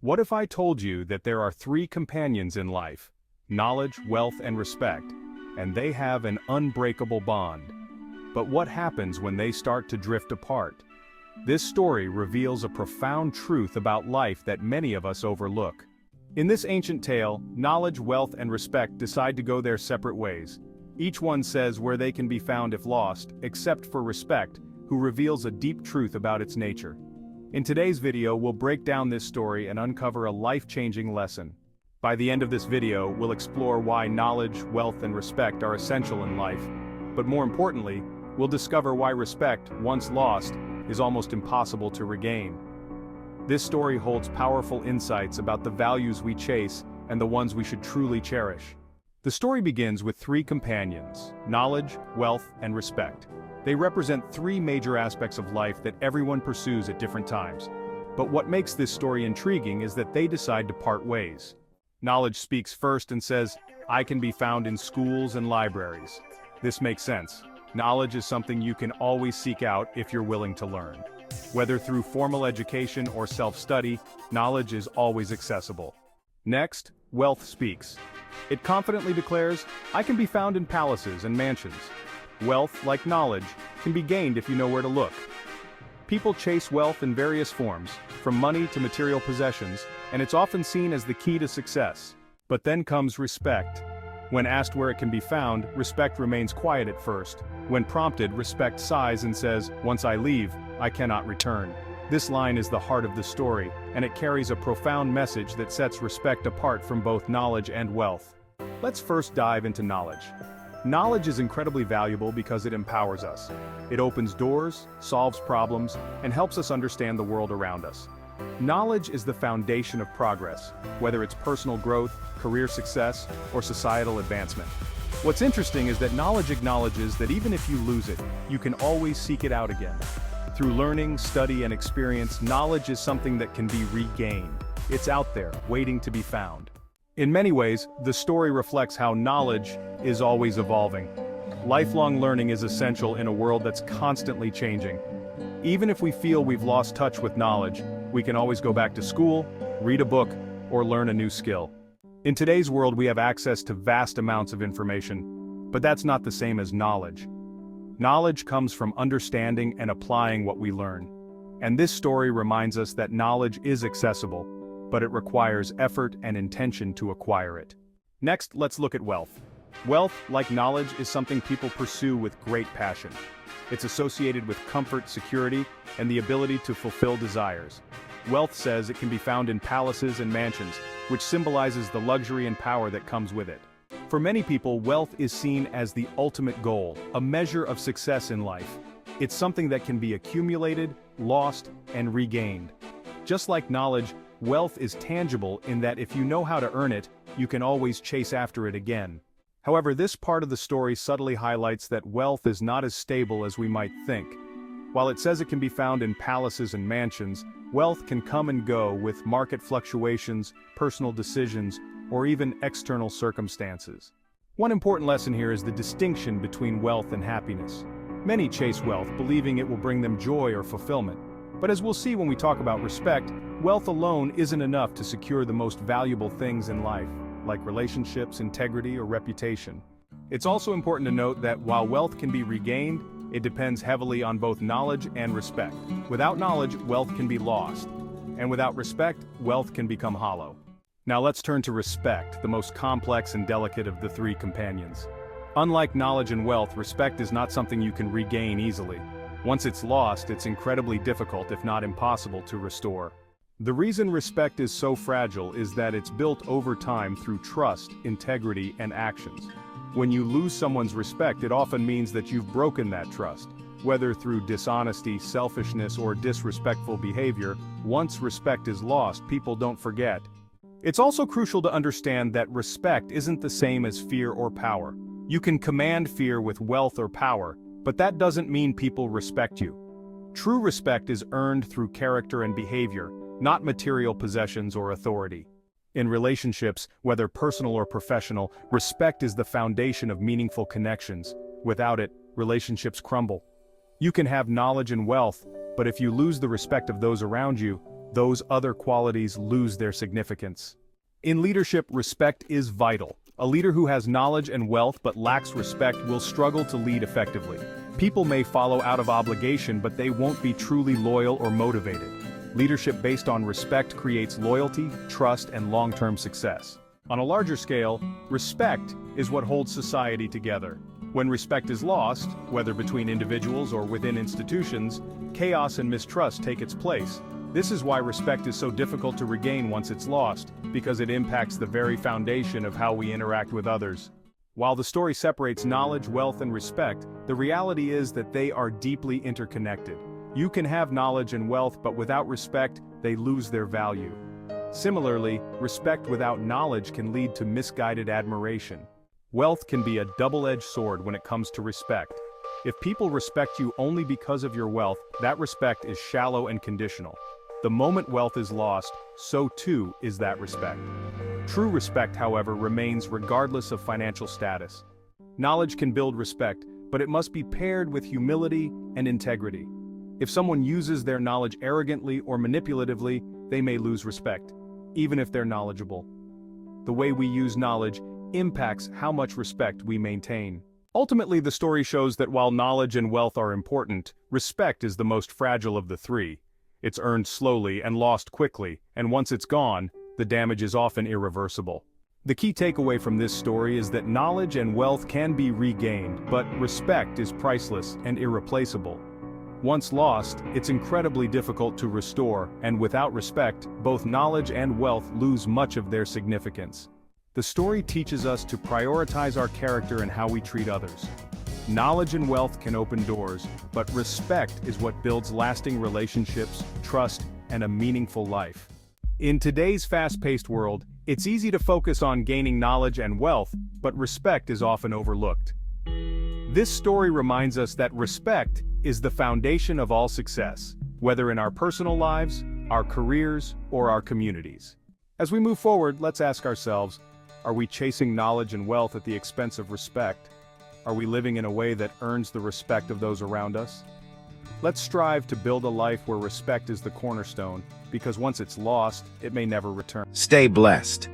What if I told you that there are three companions in life: knowledge, wealth, and respect, and they have an unbreakable bond? But what happens when they start to drift apart? This story reveals a profound truth about life that many of us overlook. In this ancient tale, knowledge, wealth, and respect decide to go their separate ways. Each one says where they can be found if lost, except for respect, who reveals a deep truth about its nature. In today's video, we'll break down this story and uncover a life-changing lesson. By the end of this video, we'll explore why knowledge, wealth, and respect are essential in life. But more importantly, we'll discover why respect, once lost, is almost impossible to regain. This story holds powerful insights about the values we chase and the ones we should truly cherish. The story begins with three companions: knowledge, wealth, and respect. They represent three major aspects of life that everyone pursues at different times. But what makes this story intriguing is that they decide to part ways. Knowledge speaks first and says, "I can be found in schools and libraries." This makes sense. Knowledge is something you can always seek out if you're willing to learn. Whether through formal education or self-study, knowledge is always accessible. Next, wealth speaks. It confidently declares, "I can be found in palaces and mansions." Wealth, like knowledge, can be gained if you know where to look. People chase wealth in various forms, from money to material possessions, and it's often seen as the key to success. But then comes respect. When asked where it can be found, respect remains quiet at first. When prompted, respect sighs and says, "Once I leave, I cannot return." This line is the heart of the story, and it carries a profound message that sets respect apart from both knowledge and wealth. Let's first dive into knowledge. Knowledge is incredibly valuable because it empowers us. It opens doors, solves problems, and helps us understand the world around us. Knowledge is the foundation of progress, whether it's personal growth, career success, or societal advancement. What's interesting is that knowledge acknowledges that even if you lose it, you can always seek it out again. Through learning, study, and experience, knowledge is something that can be regained. It's out there, waiting to be found. In many ways, the story reflects how knowledge is always evolving. Lifelong learning is essential in a world that's constantly changing. Even if we feel we've lost touch with knowledge, we can always go back to school, read a book, or learn a new skill. In today's world, we have access to vast amounts of information, but that's not the same as knowledge. Knowledge comes from understanding and applying what we learn. And this story reminds us that knowledge is accessible, but it requires effort and intention to acquire it. Next, let's look at wealth. Wealth, like knowledge, is something people pursue with great passion. It's associated with comfort, security, and the ability to fulfill desires. Wealth says it can be found in palaces and mansions, which symbolizes the luxury and power that comes with it. For many people, wealth is seen as the ultimate goal, a measure of success in life. It's something that can be accumulated, lost, and regained. Just like knowledge, wealth is tangible in that if you know how to earn it, you can always chase after it again. However, this part of the story subtly highlights that wealth is not as stable as we might think. While it says it can be found in palaces and mansions, wealth can come and go with market fluctuations, personal decisions, or even external circumstances. One important lesson here is the distinction between wealth and happiness. Many chase wealth, believing it will bring them joy or fulfillment. But as we'll see when we talk about respect, wealth alone isn't enough to secure the most valuable things in life, like relationships, integrity, or reputation. It's also important to note that while wealth can be regained, it depends heavily on both knowledge and respect. Without knowledge, wealth can be lost. And without respect, wealth can become hollow. Now let's turn to respect, the most complex and delicate of the three companions. Unlike knowledge and wealth, respect is not something you can regain easily. Once it's lost, it's incredibly difficult, if not impossible, to restore. The reason respect is so fragile is that it's built over time through trust, integrity, and actions. When you lose someone's respect, it often means that you've broken that trust. Whether through dishonesty, selfishness, or disrespectful behavior, once respect is lost, people don't forget. It's also crucial to understand that respect isn't the same as fear or power. You can command fear with wealth or power, but that doesn't mean people respect you. True respect is earned through character and behavior, not material possessions or authority. In relationships, whether personal or professional, respect is the foundation of meaningful connections. Without it, relationships crumble. You can have knowledge and wealth, but if you lose the respect of those around you, those other qualities lose their significance. In leadership, respect is vital. A leader who has knowledge and wealth but lacks respect will struggle to lead effectively. People may follow out of obligation, but they won't be truly loyal or motivated. Leadership based on respect creates loyalty, trust, and long-term success. On a larger scale, respect is what holds society together. When respect is lost, whether between individuals or within institutions, chaos and mistrust take its place. This is why respect is so difficult to regain once it's lost, because it impacts the very foundation of how we interact with others. While the story separates knowledge, wealth, and respect, the reality is that they are deeply interconnected. You can have knowledge and wealth, but without respect, they lose their value. Similarly, respect without knowledge can lead to misguided admiration. Wealth can be a double-edged sword when it comes to respect. If people respect you only because of your wealth, that respect is shallow and conditional. The moment wealth is lost, so too is that respect. True respect, however, remains regardless of financial status. Knowledge can build respect, but it must be paired with humility and integrity. If someone uses their knowledge arrogantly or manipulatively, they may lose respect, even if they're knowledgeable. The way we use knowledge impacts how much respect we maintain. Ultimately, the story shows that while knowledge and wealth are important, respect is the most fragile of the three. It's earned slowly and lost quickly, and once it's gone, the damage is often irreversible. The key takeaway from this story is that knowledge and wealth can be regained, but respect is priceless and irreplaceable. Once lost, it's incredibly difficult to restore, and without respect, both knowledge and wealth lose much of their significance. The story teaches us to prioritize our character and how we treat others. Knowledge and wealth can open doors, but respect is what builds lasting relationships, trust, and a meaningful life. In today's fast-paced world, it's easy to focus on gaining knowledge and wealth, but respect is often overlooked. This story reminds us that respect is the foundation of all success, whether in our personal lives, our careers, or our communities. As we move forward, let's ask ourselves, are we chasing knowledge and wealth at the expense of respect? Are we living in a way that earns the respect of those around us? Let's strive to build a life where respect is the cornerstone, because once it's lost, it may never return. Stay blessed.